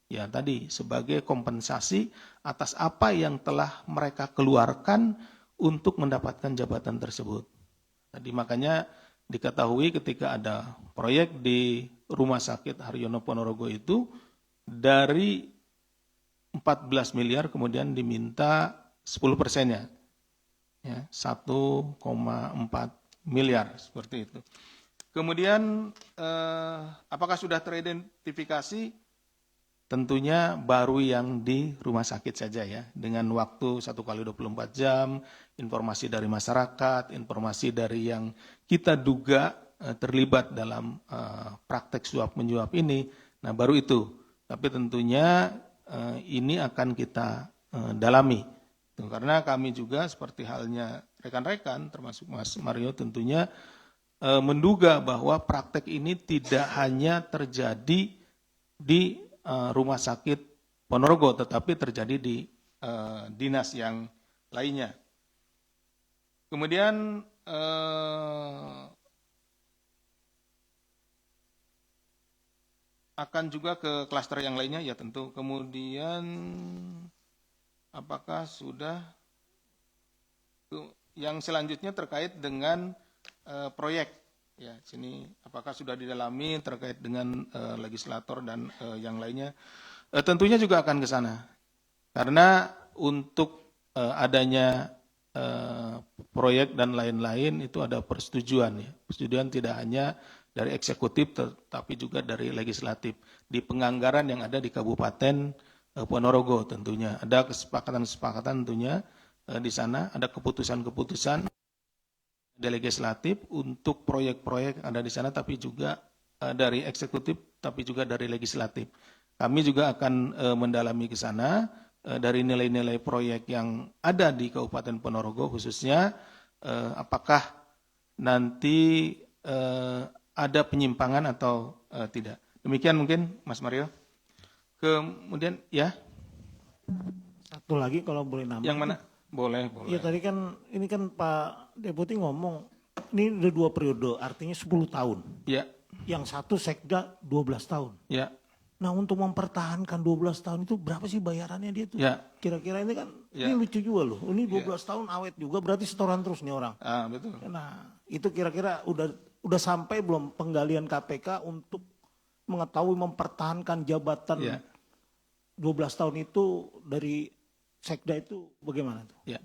Speaker 2: ya tadi sebagai kompensasi atas apa yang telah mereka keluarkan untuk mendapatkan jabatan tersebut. Tadi makanya diketahui ketika ada proyek di Rumah Sakit Haryono Ponorogo itu, dari 14 miliar kemudian diminta 10%-nya. Ya, 1,4 miliar seperti itu. Kemudian apakah sudah teridentifikasi? Tentunya baru yang di rumah sakit saja ya, dengan waktu 1 kali 24 jam, informasi dari masyarakat, informasi dari yang kita duga terlibat dalam praktek suap menyuap ini. Nah baru itu, tapi tentunya ini akan kita dalami. Karena kami juga seperti halnya rekan-rekan, termasuk Mas Mario tentunya menduga bahwa praktek ini tidak hanya terjadi di Rumah Sakit Ponorogo, tetapi terjadi di dinas yang lainnya. Kemudian akan juga ke klaster yang lainnya, ya tentu. Kemudian apakah sudah, yang selanjutnya terkait dengan proyek. Ya, sini apakah sudah didalami terkait dengan legislator dan yang lainnya? Tentunya juga akan ke sana. Karena untuk adanya proyek dan lain-lain itu ada persetujuan ya. Persetujuan tidak hanya dari eksekutif tetapi juga dari legislatif. Di penganggaran yang ada di Kabupaten Ponorogo tentunya ada kesepakatan-kesepakatan tentunya di sana, ada keputusan-keputusan dari legislatif untuk proyek-proyek ada di sana, tapi juga dari eksekutif, tapi juga dari legislatif. Kami juga akan mendalami ke sana dari nilai-nilai proyek yang ada di Kabupaten Ponorogo khususnya, apakah nanti ada penyimpangan atau tidak. Demikian mungkin Mas Mario. Kemudian ya.
Speaker 3: Satu lagi kalau boleh nambah.
Speaker 2: Yang mana? Boleh.
Speaker 3: Ya tadi kan, ini kan Pak Deputi ngomong, ini udah 2 periode, artinya 10 tahun.
Speaker 2: Ya.
Speaker 3: Yang satu sekda 12 tahun.
Speaker 2: Ya.
Speaker 3: Nah untuk mempertahankan 12 tahun itu berapa sih bayarannya dia tuh?
Speaker 2: Ya.
Speaker 3: Kira-kira ini kan,
Speaker 2: Ya.
Speaker 3: ini lucu juga loh. Ini 12 tahun awet juga, berarti setoran terus nih orang.
Speaker 2: Betul.
Speaker 3: Nah itu kira-kira udah sampai belum penggalian KPK untuk mengetahui mempertahankan jabatan 12 tahun itu dari sekda itu bagaimana tuh?
Speaker 2: Ya.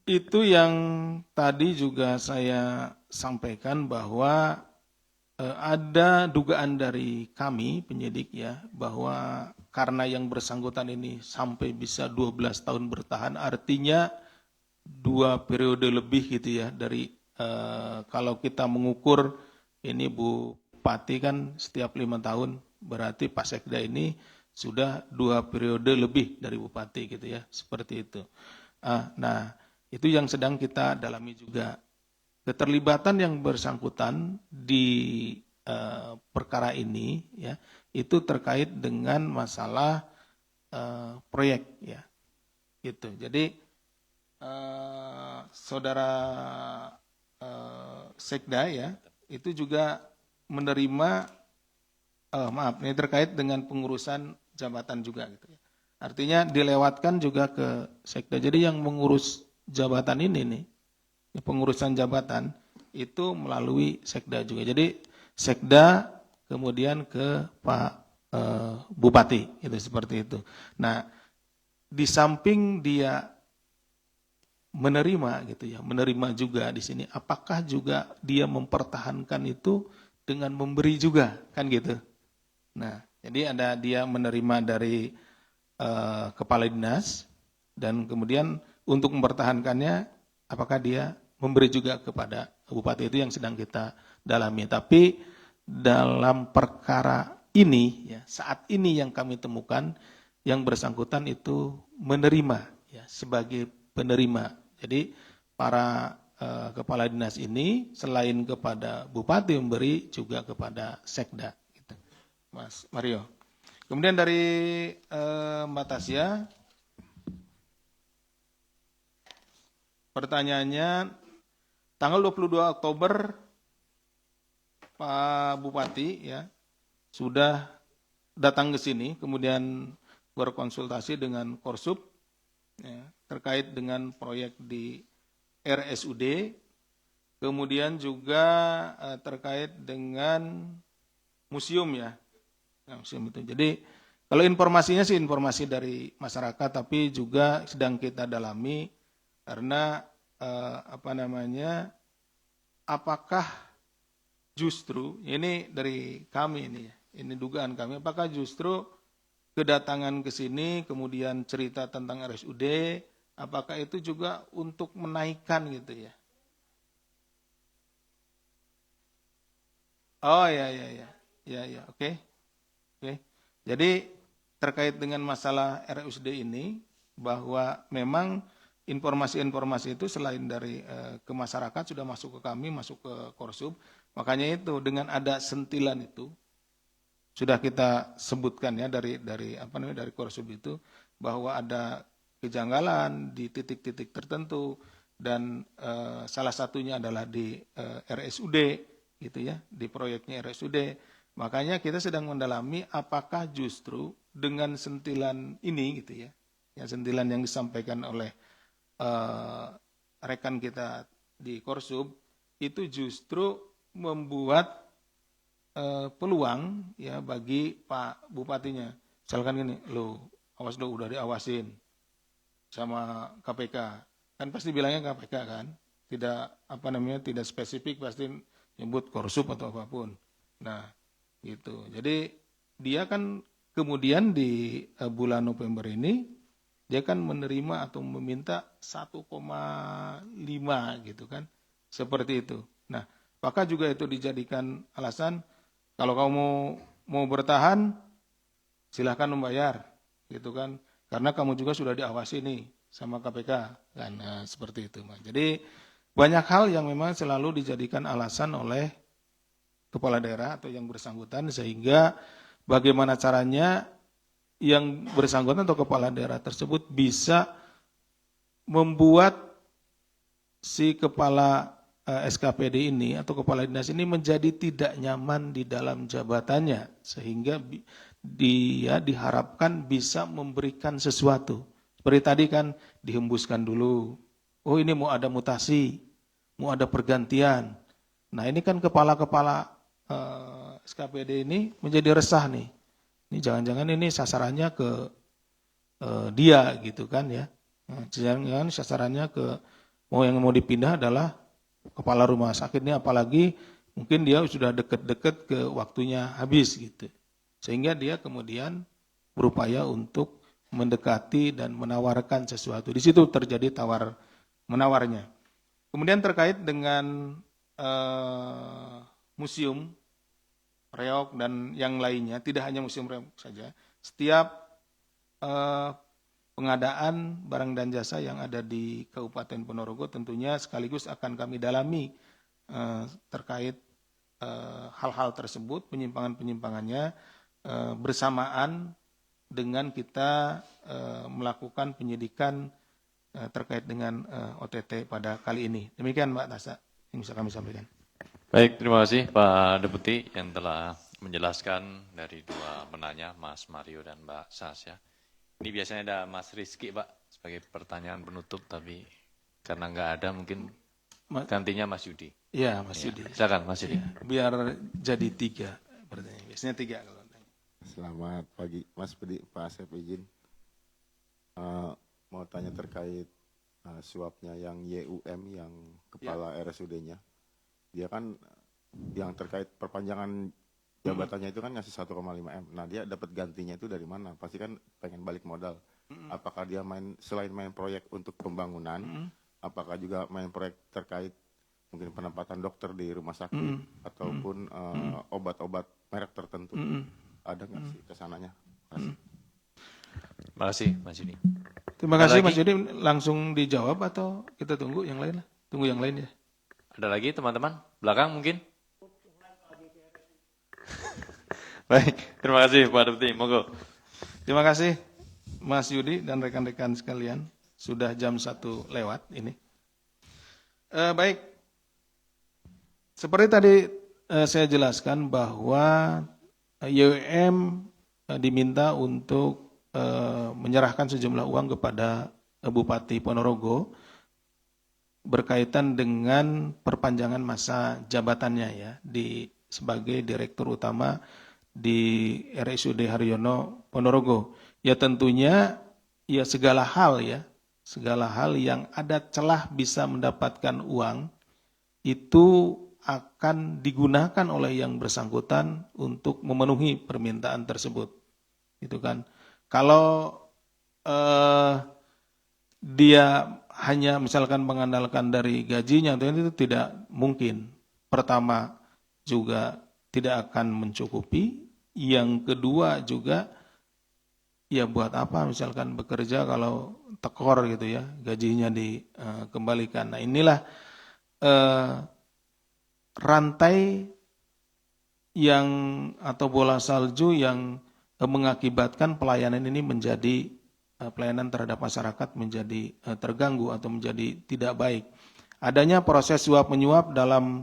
Speaker 2: Itu yang tadi juga saya sampaikan bahwa ada dugaan dari kami penyidik ya, bahwa karena yang bersangkutan ini sampai bisa 12 tahun bertahan, artinya 2 periode lebih gitu ya, dari kalau kita mengukur ini Bupati kan setiap 5 tahun, berarti Pak Sekda ini sudah 2 periode lebih dari Bupati gitu ya, seperti itu. Nah, itu yang sedang kita dalami juga. Keterlibatan yang bersangkutan di perkara ini ya, itu terkait dengan masalah proyek ya. Gitu. Jadi saudara Sekda ya, itu juga menerima maaf, ini terkait dengan pengurusan jabatan juga gitu ya. Artinya dilewatkan juga ke Sekda. Jadi yang mengurus jabatan ini nih, pengurusan jabatan itu melalui Sekda juga. Jadi Sekda kemudian ke Pak Bupati, itu seperti itu. Nah, di samping dia menerima gitu ya, menerima juga di sini, apakah juga dia mempertahankan itu dengan memberi juga, kan gitu. Nah, jadi ada dia menerima dari kepala dinas, dan kemudian untuk mempertahankannya, apakah dia memberi juga kepada bupati, itu yang sedang kita dalami. Tapi dalam perkara ini, ya, saat ini yang kami temukan, yang bersangkutan itu menerima, ya, sebagai penerima. Jadi para kepala dinas ini selain kepada bupati memberi, juga kepada Sekda. Gitu. Mas Mario. Kemudian dari Mbak Tasya, pertanyaannya, tanggal 22 Oktober Pak Bupati ya sudah datang ke sini, kemudian berkonsultasi dengan Korsub ya, terkait dengan proyek di RSUD, kemudian juga terkait dengan museum ya, museum itu. Jadi kalau informasinya sih informasi dari masyarakat, tapi juga sedang kita dalami karena apakah justru ini dari kami ini dugaan kami, apakah justru kedatangan ke sini kemudian cerita tentang RSUD, apakah itu juga untuk menaikkan gitu ya? Oh ya, oke. Jadi terkait dengan masalah RSUD ini, bahwa memang informasi-informasi itu selain dari ke masyarakat sudah masuk ke kami, masuk ke Korsub, makanya itu dengan ada sentilan itu sudah kita sebutkan ya dari Korsub itu, bahwa ada kejanggalan di titik-titik tertentu, dan salah satunya adalah di RSUD gitu ya, di proyeknya RSUD. Makanya kita sedang mendalami apakah justru dengan sentilan ini gitu ya, sentilan yang disampaikan oleh rekan kita di Korsub itu justru membuat peluang ya bagi Pak Bupatinya. Misalkan gini, awas lo udah diawasin sama KPK, kan pasti bilangnya KPK kan, tidak spesifik, pasti nyebut Korsub atau apapun. Nah, gitu. Jadi dia kan kemudian di bulan November ini dia kan menerima atau meminta 1,5 gitu kan, seperti itu. Nah, apakah juga itu dijadikan alasan kalau kamu mau bertahan silahkan membayar gitu kan, karena kamu juga sudah diawasi nih sama KPK kan, seperti itu. Jadi banyak hal yang memang selalu dijadikan alasan oleh kepala daerah atau yang bersangkutan, sehingga bagaimana caranya yang bersangkutan atau kepala daerah tersebut bisa membuat si kepala SKPD ini atau kepala dinas ini menjadi tidak nyaman di dalam jabatannya, sehingga dia diharapkan bisa memberikan sesuatu. Seperti tadi kan dihembuskan dulu, oh ini mau ada mutasi, mau ada pergantian. Nah ini kan kepala-kepala SKPD ini menjadi resah nih. Ini jangan-jangan ini sasarannya ke dia gitu kan ya. Jangan-jangan sasarannya ke yang mau dipindah adalah kepala rumah sakit ini, apalagi mungkin dia sudah deket-deket ke waktunya habis gitu. Sehingga dia kemudian berupaya untuk mendekati dan menawarkan sesuatu. Di situ terjadi tawar-menawarnya. Kemudian terkait dengan museum reok dan yang lainnya, tidak hanya museum reok saja, setiap pengadaan barang dan jasa yang ada di Kabupaten Ponorogo tentunya sekaligus akan kami dalami terkait hal-hal tersebut, penyimpangan-penyimpangannya bersamaan dengan kita melakukan penyidikan terkait dengan OTT pada kali ini. Demikian Mbak Tasa yang bisa kami sampaikan.
Speaker 1: Baik, terima kasih Pak Deputi yang telah menjelaskan dari dua penanya, Mas Mario dan Mbak Sas ya. Ini biasanya ada Mas Rizky Pak sebagai pertanyaan penutup, tapi karena nggak ada mungkin gantinya Mas Yudi.
Speaker 2: Iya Mas Yudi.
Speaker 1: Silakan Mas Yudi.
Speaker 2: Biar jadi 3 pertanyaan. Biasanya 3 kalau.
Speaker 5: Selamat pagi, Mas Budi, Pak Asep izin. Mau tanya terkait suapnya yang YUM, yang kepala RSUD-nya. Dia kan yang terkait perpanjangan jabatannya itu kan ngasih 1,5 M. Nah dia dapat gantinya itu dari mana? Pasti kan pengen balik modal. Apakah dia selain main proyek untuk pembangunan, apakah juga main proyek terkait mungkin penempatan dokter di rumah sakit ataupun obat-obat merek tertentu? Ada nggak sih kesananya?
Speaker 1: Terima kasih Mas Yudi.
Speaker 2: Terima kasih Mas Yudi. Langsung dijawab atau kita tunggu yang lain lah? Tunggu yang lain ya.
Speaker 1: Ada lagi teman-teman? Belakang mungkin? Baik, terima kasih Pak Deputi. Monggo.
Speaker 2: Terima kasih Mas Yudi dan rekan-rekan sekalian. Sudah jam 1 lewat ini. Baik, seperti tadi saya jelaskan bahwa YUM diminta untuk menyerahkan sejumlah uang kepada Bupati Ponorogo berkaitan dengan perpanjangan masa jabatannya ya sebagai Direktur Utama di RSUD Haryono Ponorogo. Ya tentunya ya segala hal yang ada celah bisa mendapatkan uang itu akan digunakan oleh yang bersangkutan untuk memenuhi permintaan tersebut. Gitu kan. Kalau dia hanya misalkan mengandalkan dari gajinya, itu tidak mungkin. Pertama juga tidak akan mencukupi. Yang kedua juga ya buat apa misalkan bekerja kalau tekor gitu ya, gajinya dikembalikan. Nah inilah rantai yang atau bola salju yang mengakibatkan pelayanan ini menjadi pelayanan terhadap masyarakat menjadi terganggu atau menjadi tidak baik. Adanya proses suap menyuap dalam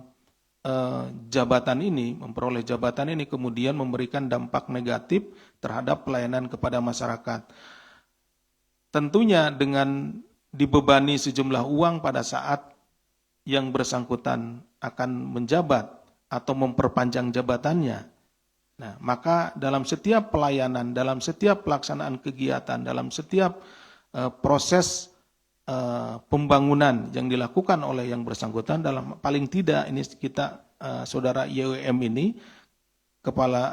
Speaker 2: jabatan ini, memperoleh jabatan ini kemudian memberikan dampak negatif terhadap pelayanan kepada masyarakat. Tentunya dengan dibebani sejumlah uang pada saat yang bersangkutan akan menjabat atau memperpanjang jabatannya. Nah, maka dalam setiap pelayanan, dalam setiap pelaksanaan kegiatan, dalam setiap proses pembangunan yang dilakukan oleh yang bersangkutan, dalam paling tidak ini kita saudara YUM ini, kepala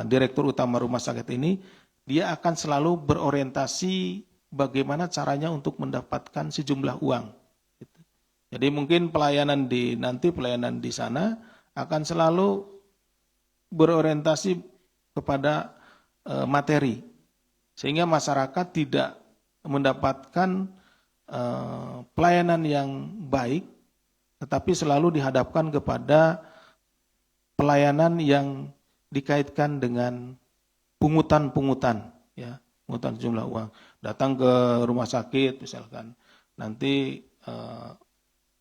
Speaker 2: Direktur Utama Rumah Sakit ini, dia akan selalu berorientasi bagaimana caranya untuk mendapatkan sejumlah uang. Jadi mungkin pelayanan di sana akan selalu berorientasi kepada materi, sehingga masyarakat tidak mendapatkan pelayanan yang baik, tetapi selalu dihadapkan kepada pelayanan yang dikaitkan dengan pungutan-pungutan, ya, pungutan jumlah uang. Datang ke rumah sakit misalkan, nanti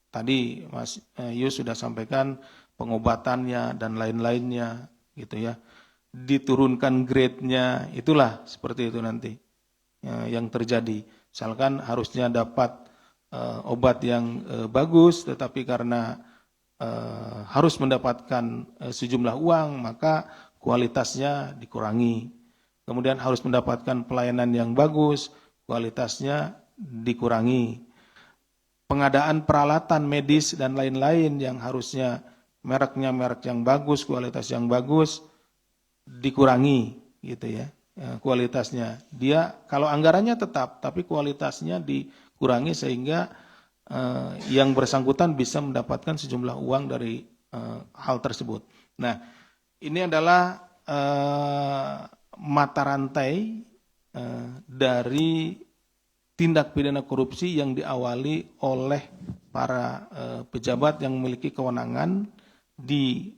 Speaker 2: tadi Mas Yus sudah sampaikan pengobatannya dan lain-lainnya, gitu ya, diturunkan grade-nya, itulah seperti itu nanti yang terjadi. Misalkan harusnya dapat obat yang bagus, tetapi karena harus mendapatkan sejumlah uang, maka kualitasnya dikurangi. Kemudian harus mendapatkan pelayanan yang bagus, kualitasnya dikurangi. Pengadaan peralatan medis dan lain-lain yang harusnya mereknya merek yang bagus, kualitas yang bagus, dikurangi gitu ya. kualitasnya. Dia kalau anggarannya tetap, tapi kualitasnya dikurangi sehingga yang bersangkutan bisa mendapatkan sejumlah uang dari hal tersebut. Nah, ini adalah mata rantai dari tindak pidana korupsi yang diawali oleh para pejabat yang memiliki kewenangan di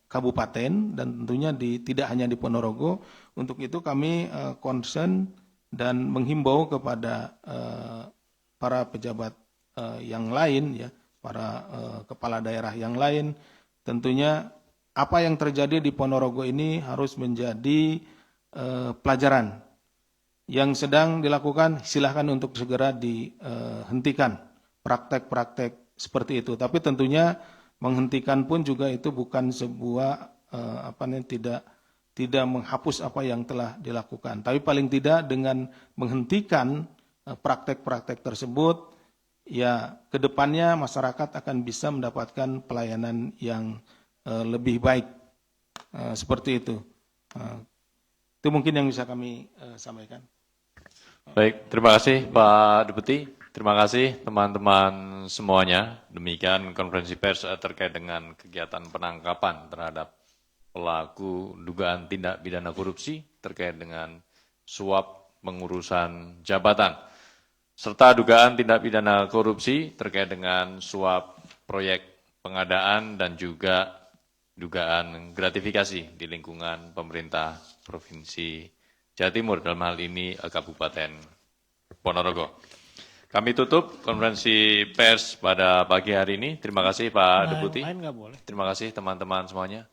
Speaker 2: kabupaten dan tentunya tidak hanya di Ponorogo. Untuk itu kami concern dan menghimbau kepada para pejabat yang lain, ya, para kepala daerah yang lain, tentunya apa yang terjadi di Ponorogo ini harus menjadi pelajaran. Yang sedang dilakukan silahkan untuk segera dihentikan praktek-praktek seperti itu. Tapi tentunya menghentikan pun juga itu bukan sebuah tidak menghapus apa yang telah dilakukan. Tapi paling tidak dengan menghentikan praktek-praktek tersebut, ya kedepannya masyarakat akan bisa mendapatkan pelayanan yang lebih baik. Seperti itu. Itu mungkin yang bisa kami sampaikan.
Speaker 1: Baik, terima kasih Pak Deputi. Terima kasih teman-teman semuanya. Demikian konferensi pers terkait dengan kegiatan penangkapan terhadap pelaku dugaan tindak pidana korupsi terkait dengan suap pengurusan jabatan, serta dugaan tindak pidana korupsi terkait dengan suap proyek pengadaan dan juga dugaan gratifikasi di lingkungan pemerintah Provinsi Jawa Timur, dalam hal ini Kabupaten Ponorogo. Kami tutup konferensi pers pada pagi hari ini. Terima kasih Pak Deputi. Terima kasih teman-teman semuanya.